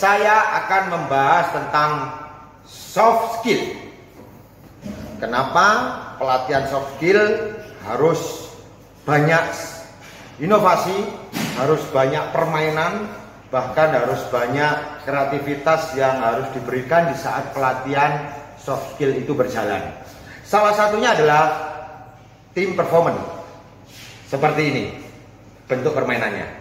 saya akan membahas tentang soft skill. Kenapa pelatihan soft skill harus banyak inovasi, harus banyak permainan, bahkan harus banyak kreativitas yang harus diberikan di saat pelatihan soft skill itu berjalan. Salah satunya adalah team performance. Seperti ini bentuk permainannya.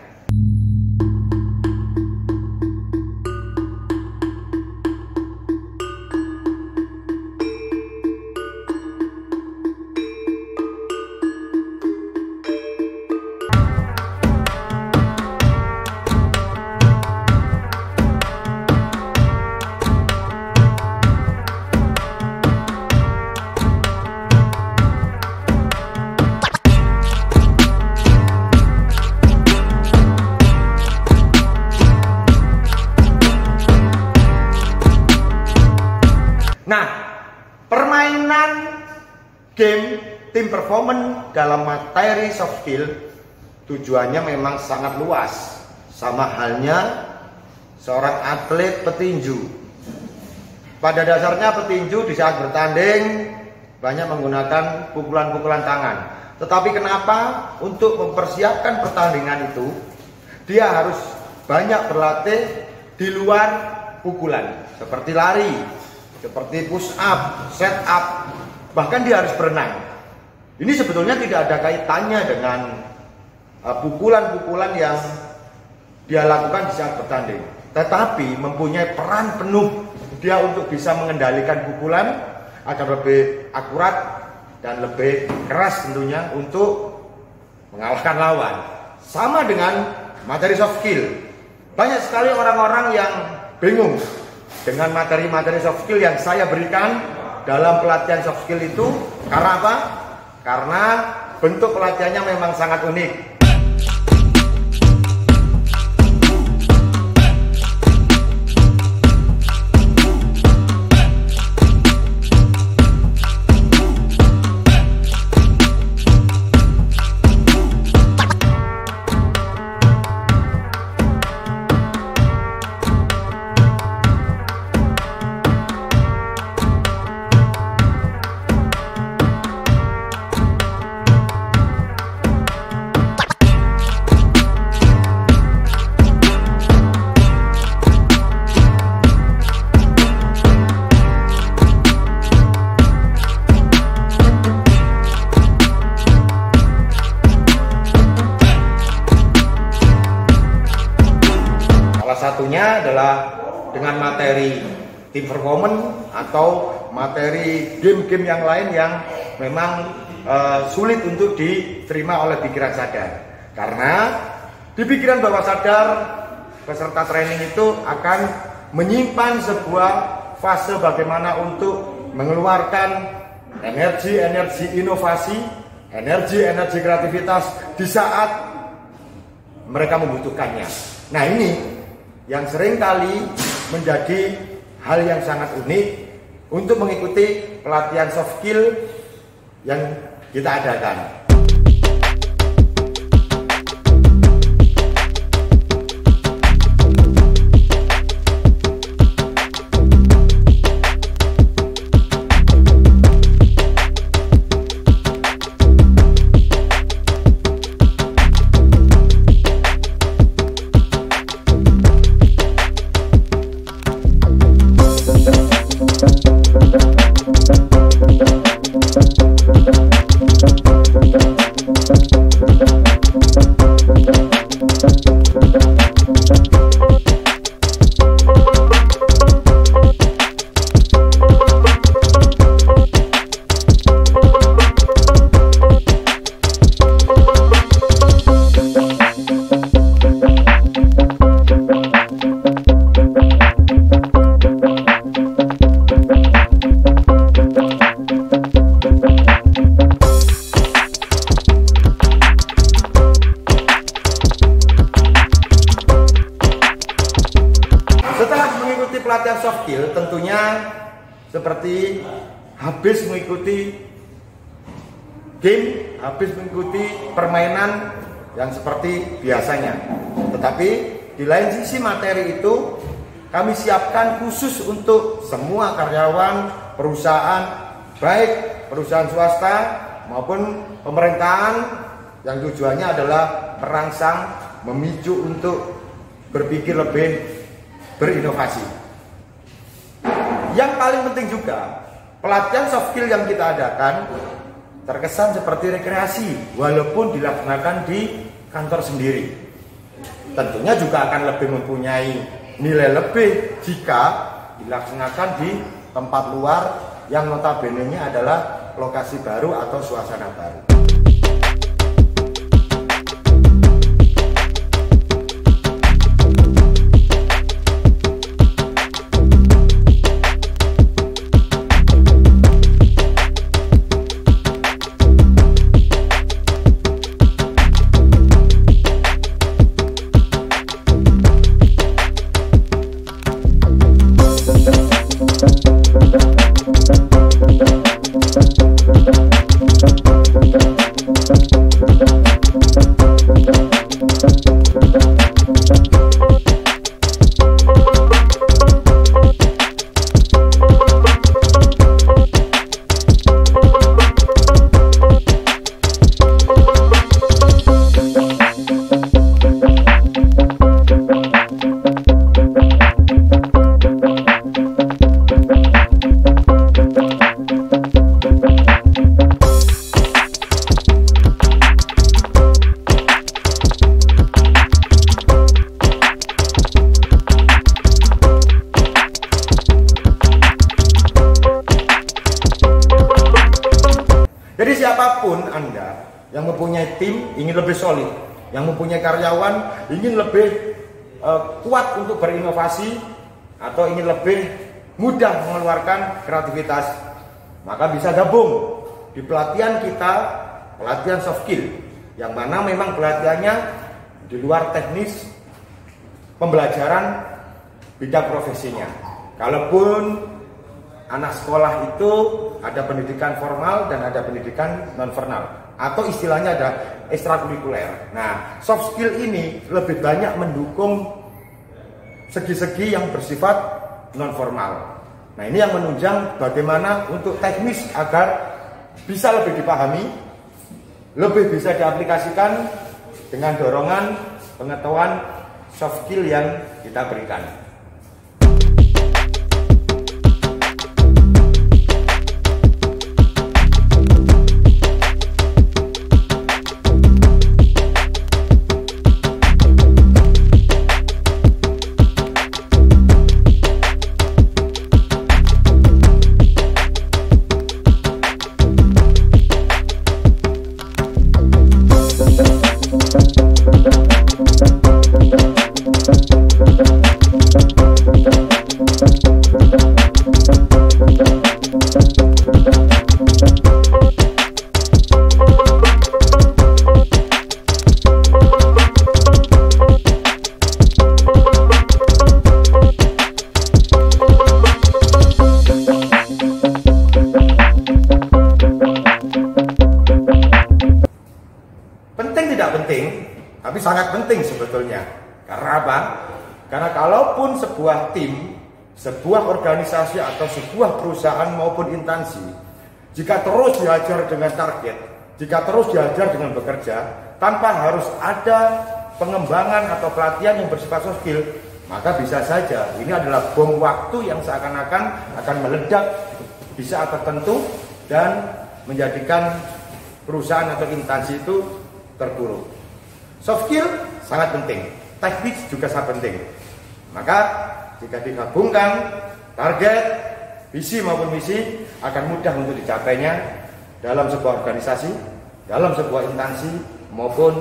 Nah, permainan game tim performance dalam materi soft skill tujuannya memang sangat luas. Sama halnya seorang atlet petinju. Pada dasarnya petinju di saat bertanding banyak menggunakan pukulan-pukulan tangan. Tetapi kenapa untuk mempersiapkan pertandingan itu dia harus banyak berlatih di luar pukulan, seperti lari, seperti push up, set up, bahkan dia harus berenang. Ini sebetulnya tidak ada kaitannya dengan pukulan-pukulan yang dia lakukan di saat bertanding, tetapi mempunyai peran penuh dia untuk bisa mengendalikan pukulan agar lebih akurat dan lebih keras tentunya untuk mengalahkan lawan. Sama dengan materi soft skill. Banyak sekali orang-orang yang bingung dengan materi-materi soft skill yang saya berikan dalam pelatihan soft skill itu. Karena apa? Karena bentuk pelatihannya memang sangat unik. Salah satunya adalah dengan materi team performance atau materi game-game yang lain yang memang sulit untuk diterima oleh pikiran sadar. Karena di pikiran bawah sadar peserta training itu akan menyimpan sebuah fase bagaimana untuk mengeluarkan energi-energi inovasi, energi-energi kreativitas di saat mereka membutuhkannya. Nah, ini yang seringkali menjadi hal yang sangat unik untuk mengikuti pelatihan soft skill yang kita adakan. Pelatihan soft skill tentunya seperti habis mengikuti game, habis mengikuti permainan yang seperti biasanya. Tetapi di lain sisi materi itu kami siapkan khusus untuk semua karyawan perusahaan, baik perusahaan swasta maupun pemerintahan, yang tujuannya adalah merangsang, memicu untuk berpikir lebih berinovasi. Yang paling penting juga, pelatihan soft skill yang kita adakan terkesan seperti rekreasi walaupun dilaksanakan di kantor sendiri. Tentunya juga akan lebih mempunyai nilai lebih jika dilaksanakan di tempat luar yang notabene-nya adalah lokasi baru atau suasana baru. Jadi siapapun Anda yang mempunyai tim ingin lebih solid, yang mempunyai karyawan ingin lebih kuat untuk berinovasi atau ingin lebih mudah mengeluarkan kreativitas, maka bisa gabung di pelatihan kita, pelatihan soft skill, yang mana memang pelatihannya di luar teknis pembelajaran bidang profesinya. Kalaupun anak sekolah itu ada pendidikan formal dan ada pendidikan non formal, atau istilahnya ada ekstrakurikuler. Nah, soft skill ini lebih banyak mendukung segi-segi yang bersifat non formal. Nah, ini yang menunjang bagaimana untuk teknis agar bisa lebih dipahami, lebih bisa diaplikasikan dengan dorongan pengetahuan soft skill yang kita berikan. Penting, tapi sangat penting sebetulnya. Karena apa? Karena kalaupun sebuah tim, sebuah organisasi atau sebuah perusahaan maupun instansi, jika terus diajar dengan target, jika terus diajar dengan bekerja, tanpa harus ada pengembangan atau pelatihan yang bersifat soft skill, maka bisa saja ini adalah bom waktu yang seakan-akan akan meledak di saat tertentu dan menjadikan perusahaan atau instansi itu terpuruk. Soft skill sangat penting, teknik juga sangat penting. Maka jika digabungkan target, visi maupun misi akan mudah untuk dicapainya dalam sebuah organisasi, dalam sebuah instansi maupun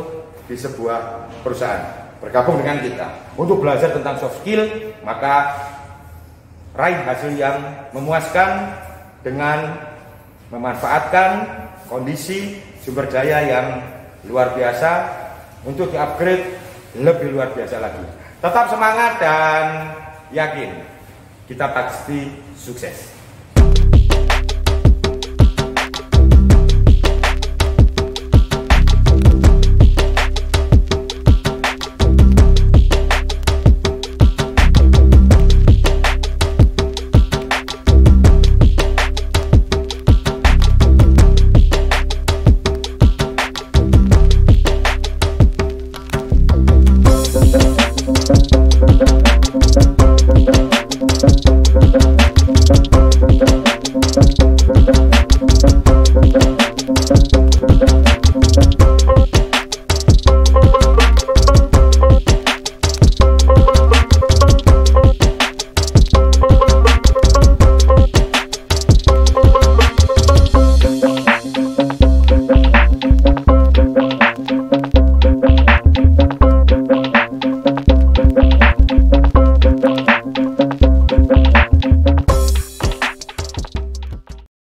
di sebuah perusahaan. Bergabung dengan kita untuk belajar tentang soft skill, maka raih hasil yang memuaskan dengan memanfaatkan kondisi sumber daya yang luar biasa untuk di-upgrade lebih luar biasa lagi. Tetap semangat dan yakin kita pasti sukses.